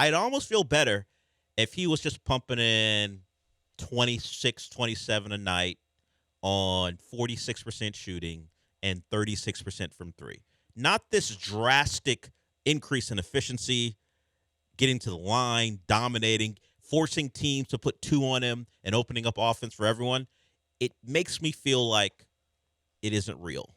I'd almost feel better if he was just pumping in 26, 27 a night on 46% shooting and 36% from three. Not this drastic increase in efficiency, getting to the line, dominating, forcing teams to put two on him and opening up offense for everyone. It makes me feel like it isn't real.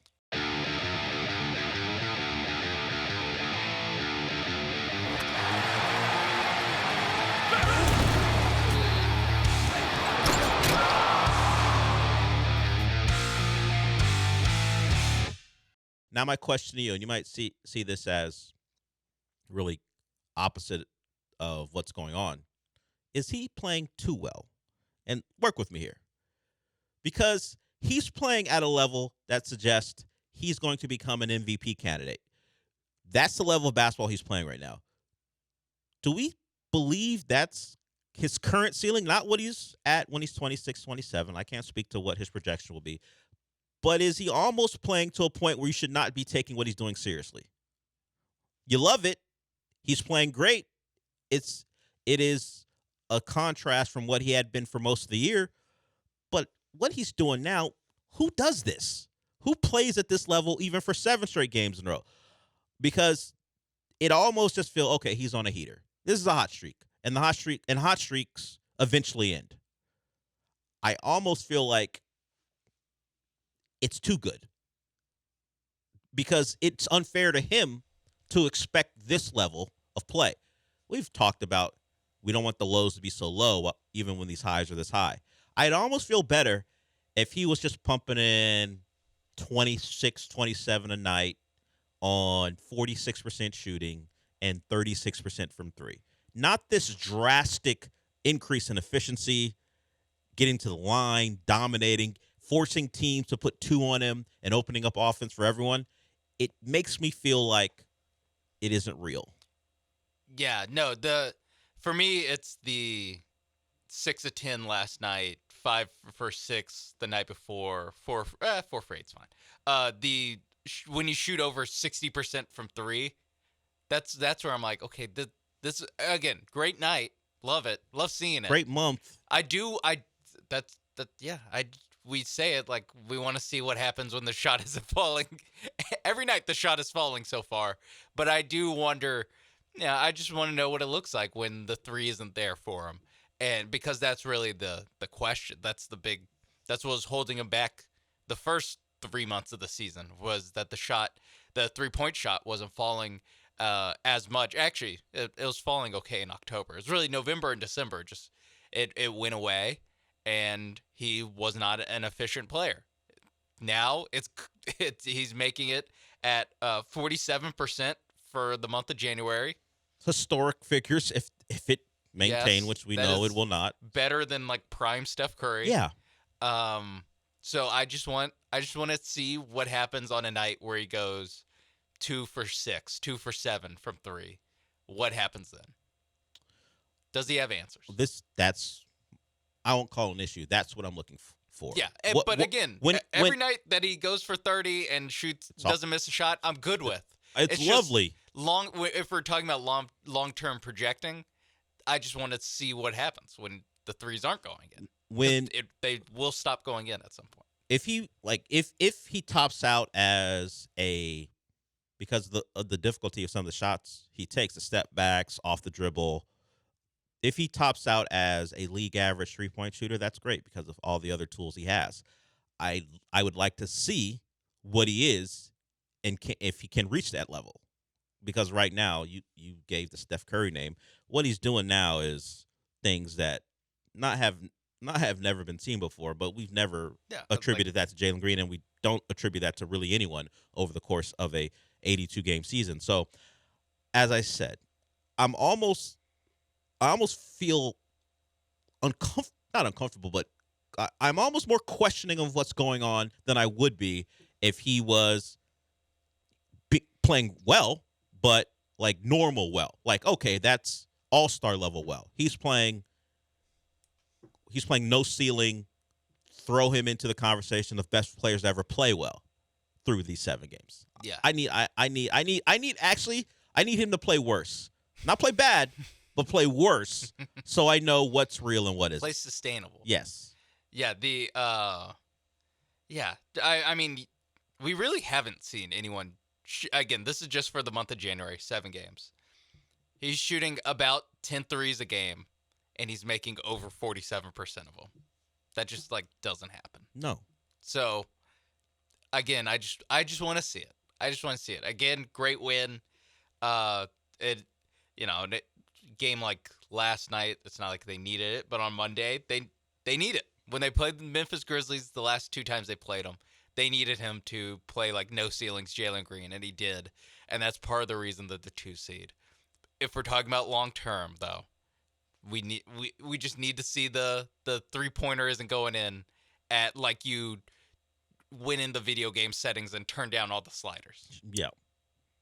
Now, my question to you, and you might see this as really opposite of what's going on, is he playing too well? And work with me here. Because he's playing at a level that suggests he's going to become an MVP candidate. That's the level of basketball he's playing right now. Do we believe that's his current ceiling? Not what he's at when he's 26, 27. I can't speak to what his projection will be. But is he almost playing to a point where you should not be taking what he's doing seriously? You love it. He's playing great. It is a contrast from what he had been for most of the year. But what he's doing now, who does this? Who plays at this level even for 7 straight games in a row? Because it almost just feels, okay, he's on a heater. This is a hot streak. And hot streaks eventually end. I almost feel like it's too good. Because it's unfair to him to expect this level of play. We've talked about we don't want the lows to be so low, even when these highs are this high. I'd almost feel better if he was just pumping in 26, 27 a night on 46% shooting and 36% from three. Not this drastic increase in efficiency, getting to the line, dominating, forcing teams to put two on him and opening up offense for everyone. It makes me feel like it isn't real. Yeah, no, for me it's the 6 of 10 last night, 5 for 6 the night before, 4 for 8's fine. When you shoot over 60% from 3, that's where I'm like, okay, this again, great night, love it, love seeing it. Great month. We say it like we want to see what happens when the shot isn't falling. Every night the shot is falling so far. But I do wonder, I just want to know what it looks like when the 3 isn't there for him. And because that's really the question. That's what was holding him back the first 3 months of the season, was that the 3-point shot wasn't falling as much. Actually, it was falling okay in October. It was really November and December. Just it went away. And he was not an efficient player. Now he's making it at 47% for the month of January. Historic figures, if it maintained, which we know it will not. Better than like prime Steph Curry. Yeah. So I just want to see what happens on a night where he goes 2 for 6, 2 for 7 from 3. What happens then? Does he have answers? I won't call it an issue. That's what I'm looking for. Yeah, every night that he goes for 30 and doesn't miss a shot, I'm good with. It's lovely. If we're talking about long-term projecting, I just want to see what happens when the 3s aren't going in. When they will stop going in at some point. If he tops out as because of the difficulty of some of the shots he takes, the step backs, off the dribble. If he tops out as a league average 3-point shooter, that's great because of all the other tools he has. I would like to see what he is and if he can reach that level. Because right now, you gave the Steph Curry name. What he's doing now is things that not have never been seen before, but we've never attributed that to Jalen Green, and we don't attribute that to really anyone over the course of a 82-game season. So, as I said, I almost feel not uncomfortable, but I'm almost more questioning of what's going on than I would be if he was playing well, but like normal well. Like, okay, that's all-star level well. He's playing no ceiling. Throw him into the conversation of best players to ever play well through these 7 games. Yeah. I need him to play worse. Not play bad, but play worse, so I know what's real and what Play isn't. sustainable. Yes. Yeah, yeah. I mean, we really haven't seen anyone. Again, this is just for the month of January, 7 games. He's shooting about 10 threes a game, and he's making over 47% of them. That just like doesn't happen. No. So again, I just want to see it. I just want to see it again. Great win. It, game like last night. It's not like they needed it, but on Monday they need it. When they played the Memphis Grizzlies, the last 2 times they played them, they needed him to play like no ceilings Jalen Green, and he did. And that's part of the reason that the 2 seed. If we're talking about long term, though, we just need to see the 3-pointer isn't going in at like you win in the video game settings and turn down all the sliders. Yeah.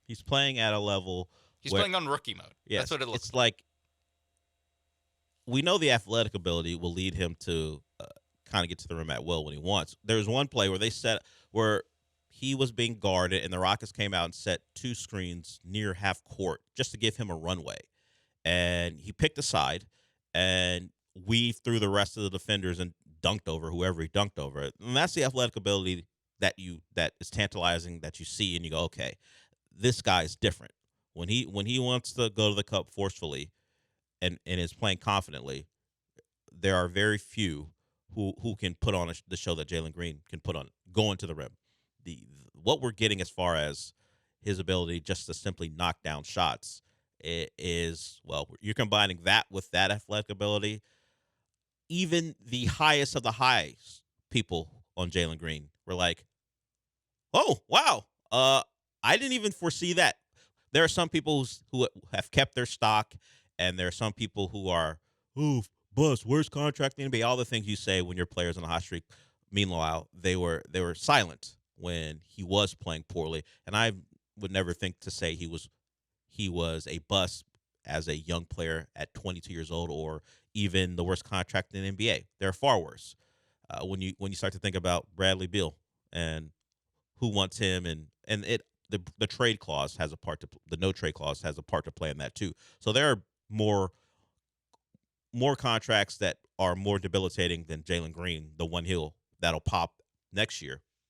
He's playing at a level. He's playing on rookie mode. Yes, that's what it looks it's like. We know the athletic ability will lead him to kind of get to the rim at will when he wants. There was one play where he was being guarded, and the Rockets came out and set 2 screens near half court just to give him a runway. And he picked a side and weaved through the rest of the defenders and dunked over whoever he dunked over. And that's the athletic ability that is tantalizing, that you see and you go, okay, this guy's different. When he wants to go to the cup forcefully and is playing confidently, there are very few who can put on the show that Jalen Green can put on going to the rim. What we're getting as far as his ability just to simply knock down shots is, well, you're combining that with that athletic ability. Even the highest of the highs people on Jalen Green were like, oh, wow, I didn't even foresee that. There are some people who have kept their stock, and there are some people who are, ooh, bust, worst contract in the NBA, all the things you say when your player's on a hot streak. Meanwhile, they were silent when he was playing poorly, and I would never think to say he was a bust as a young player at 22 years old, or even the worst contract in the NBA. They're far worse. When you start to think about Bradley Beal and who wants him, and the trade clause has a part to the no trade clause has a part to play in that too. So there are more contracts that are more debilitating than Jalen Green, the one that'll pop next year.